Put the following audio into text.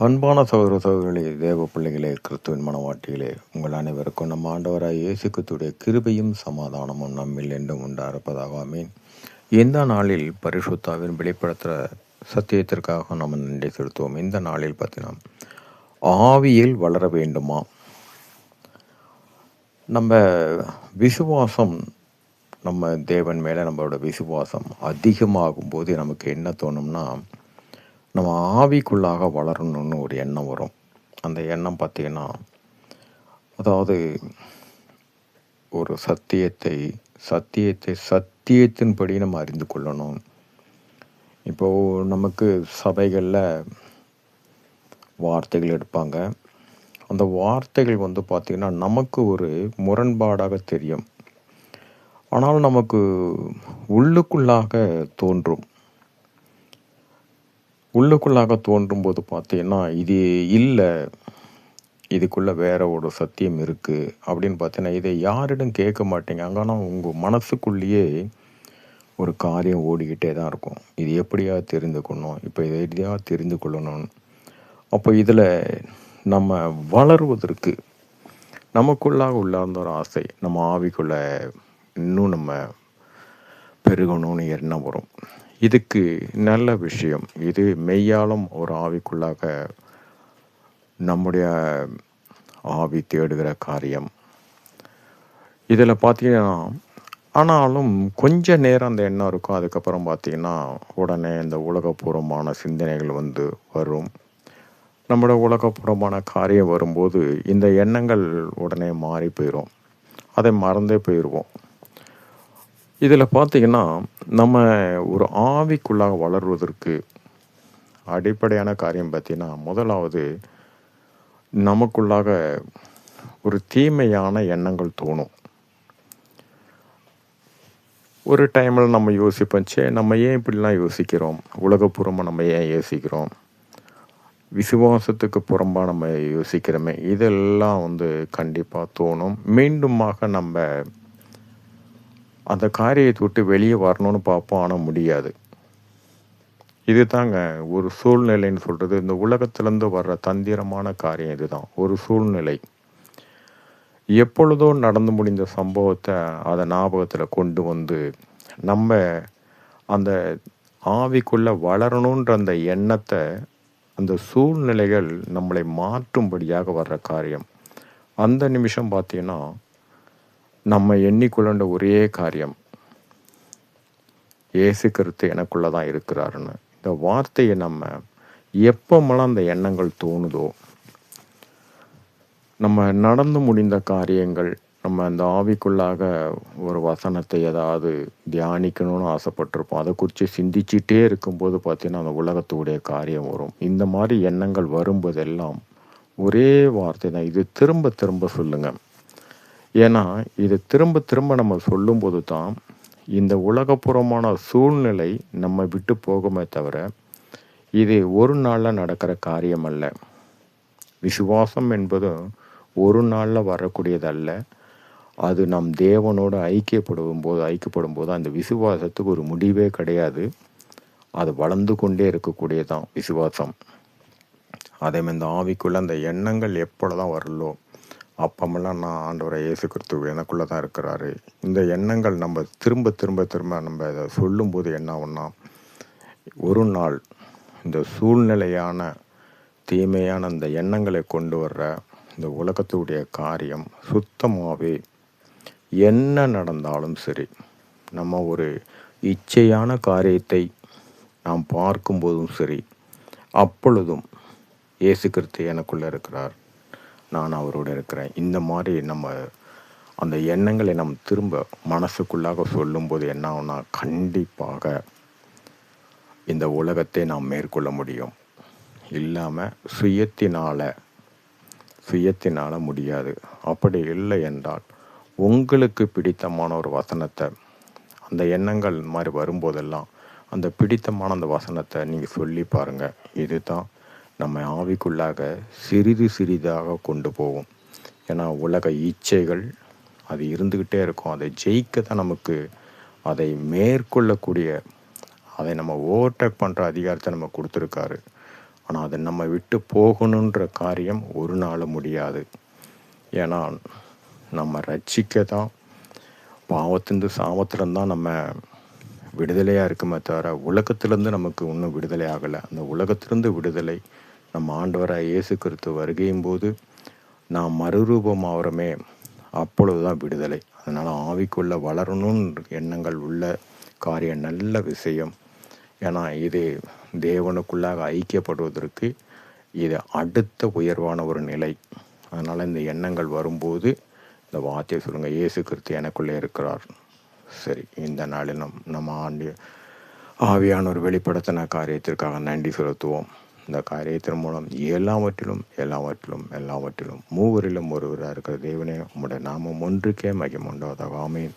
அன்பான சகோதர சகோதரிகளே, தேவ பிள்ளைகளே, கிறிஸ்துவின் மனவாட்டிகளே, உங்கள் அனைவருக்கும் நம்ம ஆண்டவராய் இயேசு கிறிஸ்துவுடைய கிருபையும் சமாதானமும் நம்மில் என்றும் உண்டாயிருப்பதாக. ஆமீன். இந்த நாளில் பரிசுத்தாவின் வெளிப்படுத்துகிற சத்தியத்திற்காக நம்ம நன்றி செலுத்துவோம். இந்த நாளில் பார்த்தீங்கன்னா, ஆவியில் வளர வேண்டுமா? நம்ம விசுவாசம், நம்ம தேவன் மேலே நம்மளோட விசுவாசம் அதிகமாகும் போது நமக்கு என்ன தோணும்னா, நம்ம ஆவிக்குள்ளாக வளரணும்னு ஒரு எண்ணம் வரும். அந்த எண்ணம் பார்த்திங்கன்னா, அதாவது ஒரு சத்தியத்தை சத்தியத்தின்படி நம்ம அறிந்து கொள்ளணும். இப்போது நமக்கு சபைகளில் வார்த்தைகள் எடுப்பாங்க. அந்த வார்த்தைகள் பார்த்திங்கன்னா நமக்கு ஒரு முரண்பாடாக தெரியும். ஆனால் நமக்கு உள்ளுக்குள்ளாக தோன்றும்போது பார்த்தீங்கன்னா, இது இல்லை, இதுக்குள்ளே வேற ஒரு சத்தியம் இருக்குது அப்படின்னு பார்த்தீங்கன்னா, இதை யாரிடம் கேட்க மாட்டீங்க. ஆனால் உங்கள் மனசுக்குள்ளேயே ஒரு காரியம் ஓடிக்கிட்டே தான் இருக்கும். இது எப்படியா தெரிந்துக்கணும், இப்போ இதை எப்படியா தெரிந்து கொள்ளணும். அப்போ இதில் நம்ம வளருவதற்கு நமக்குள்ளாக உள்ளார்ந்த ஒரு ஆசை, நம்ம ஆவிக்குள்ளே இன்னும் நம்ம பெருகணும்னு எண்ணம் வரும். இதுக்கு நல்ல விஷயம். இது மெய்யாலும் ஒரு ஆவிக்குள்ளாக நம்முடைய ஆவி தேடுகிற காரியம். இதில் பார்த்தீங்கன்னா, ஆனாலும் கொஞ்ச நேரம் அந்த எண்ணம் இருக்கும். அதுக்கப்புறம் பார்த்தீங்கன்னா, உடனே இந்த உலகப்பூர்வமான சிந்தனைகள் வரும். நம்மளோட உலகப்பூர்வமான காரியம் வரும்போது இந்த எண்ணங்கள் உடனே மாறி போயிடும். அதை மறந்தே போயிடுவோம். இதில் பார்த்திங்கன்னா, நம்ம ஒரு ஆவிக்குள்ளாக வளர்வதற்கு அடிப்படையான காரியம் பார்த்திங்கன்னா, முதலாவது நமக்குள்ளாக ஒரு தீமையான எண்ணங்கள் தோணும். ஒரு டைமில் நம்ம யோசிப்போம், நம்ம ஏன் இப்படிலாம் யோசிக்கிறோம், உலகப்பூர்வமாக நம்ம ஏன் யோசிக்கிறோம், விசுவாசத்துக்கு புறம்பாக நம்ம யோசிக்கிறோமே, இதெல்லாம் கண்டிப்பாக தோணும். மீண்டுமாக நம்ம அந்த காரியத்தை விட்டு வெளியே வரணும்னு பார்ப்போம், ஆனால் முடியாது. இது தாங்க ஒரு சூழ்நிலைன்னு சொல்கிறது. இந்த உலகத்திலேருந்து வர்ற தந்திரமான காரியம் இதுதான், ஒரு சூழ்நிலை. எப்பொழுதோ நடந்து முடிந்த சம்பவத்தை அதை ஞாபகத்தில் கொண்டு நம்ம அந்த ஆவிக்குள்ளே வளரணுன்ற அந்த எண்ணத்தை, அந்த சூழ்நிலைகள் நம்மளை மாற்றும்படியாக வர்ற காரியம். அந்த நிமிஷம் பார்த்தீங்கன்னா, நம்ம எண்ணிக்கொள்ள ஒரே காரியம், இயேசு கிறிஸ்து எனக்குள்ளே தான் இருக்கிறாருன்னு. இந்த வார்த்தையை நம்ம எப்போமெல்லாம் அந்த எண்ணங்கள் தோணுதோ, நம்ம நடந்து முடிந்த காரியங்கள், நம்ம அந்த ஆவிக்குள்ளாக ஒரு வசனத்தை ஏதாவது தியானிக்கணும்னு ஆசைப்பட்டிருப்போம், அதை குறித்து சிந்திச்சிட்டே இருக்கும்போது பார்த்தீங்கன்னா அந்த உலகத்துடைய காரியம் வரும். இந்த மாதிரி எண்ணங்கள் வரும்போதெல்லாம் ஒரே வார்த்தை தான், இது திரும்ப திரும்ப சொல்லுங்கள். ஏன்னா இது திரும்ப திரும்ப நம்ம சொல்லும்போது தான் இந்த உலகப்புறமான சூழ்நிலை நம்ம விட்டு போகுமே தவிர, இது ஒரு நாளில் நடக்கிற காரியம் அல்ல. விசுவாசம் என்பது ஒரு நாளில் வரக்கூடியதல்ல. அது நம் தேவனோடு ஐக்கியப்படும் போது அந்த விசுவாசத்துக்கு ஒரு முடிவே கிடையாது. அது வளர்ந்து கொண்டே இருக்கக்கூடியதான் விசுவாசம். அதே மாதிரி இந்த ஆவிக்குள்ளே அந்த எண்ணங்கள் எப்பொழுதான் வரலோ அப்பமெல்லாம் நான் ஆண்டவரை இயேசு கிறிஸ்து எனக்குள்ளே தான் இருக்கிறாரு. இந்த எண்ணங்கள் நம்ம திரும்ப திரும்ப திரும்ப நம்ம இதை சொல்லும்போது என்ன ஆகும்னா, ஒரு நாள் இந்த சூழ்நிலையான தீமையான அந்த எண்ணங்களை கொண்டு வர்ற இந்த உலகத்துடைய காரியம் சுத்தமாகவே என்ன நடந்தாலும் சரி, நம்ம ஒரு இச்சையான காரியத்தை நாம் பார்க்கும்போதும் சரி, அப்பொழுதும் இயேசு கிறிஸ்து எனக்குள்ளே இருக்கிறார், நான் அவரோடு இருக்கிறேன், இந்த மாதிரி நம்ம அந்த எண்ணங்களை நம்ம திரும்ப மனசுக்குள்ளாக சொல்லும்போது என்ன ஆகும்னா, கண்டிப்பாக இந்த உலகத்தை நாம் மேற்கொள்ள முடியும். இல்லாமல் சுயத்தினால் முடியாது. அப்படி இல்லை என்றால் உங்களுக்கு பிடித்தமான ஒரு வசனத்தை, அந்த எண்ணங்கள் மாதிரி வரும்போதெல்லாம் அந்த பிடித்தமான அந்த வசனத்தை நீங்கள் சொல்லி பாருங்கள். இதுதான் நம்ம ஆவிக்குள்ளாக சிறிது சிறிதாக கொண்டு போகும். ஏன்னா உலக இச்சைகள் அது இருந்துக்கிட்டே இருக்கும். அதை ஜெயிக்க தான் நமக்கு அதை மேற்கொள்ளக்கூடிய, அதை நம்ம ஓவர்டேக் பண்ணுற அதிகாரத்தை நம்ம கொடுத்துருக்காரு. ஆனால் அது நம்ம விட்டு போகணுன்ற காரியம் ஒரு நாள் முடியாது. ஏன்னா நம்ம ரட்சிக்க தான் பாவத்திலிருந்து சாபத்திலிருந்தான் நம்ம விடுதலையாக இருக்குமே தவிர உலகத்திலேருந்து நமக்கு இன்னும் விடுதலை ஆகலை. அந்த உலகத்திலிருந்து விடுதலை நம்ம ஆண்டவராக இயேசு கிறிஸ்து வருகையும் போது நாம் மறுரூபமாகறமே, அப்பொழுது தான் விடுதலை. அதனால் ஆவிக்குள்ளே வளரணும்னு எண்ணங்கள் உள்ள காரியம் நல்ல விஷயம். ஏன்னா இது தேவனுக்குள்ளாக ஐக்கியப்படுவதற்கு இது அடுத்த உயர்வான ஒரு நிலை. அதனால் இந்த எண்ணங்கள் வரும்போது இந்த வார்த்தையை சொல்லுங்கள், இயேசு கிறிஸ்து எனக்குள்ளே இருக்கிறார். சரி, இந்த நாளில் நம்ம ஆவியானவர் வெளிப்படுத்தின காரியத்திற்காக நன்றி செலுத்துவோம். இந்த காரியத்தின் மூலம் எல்லாவற்றிலும் மூவரிலும் ஒருவராக இருக்கிற தேவனே, உம்முடைய நாமம் ஒன்றுக்கே மகிமை உண்டாவதாக. ஆமென்.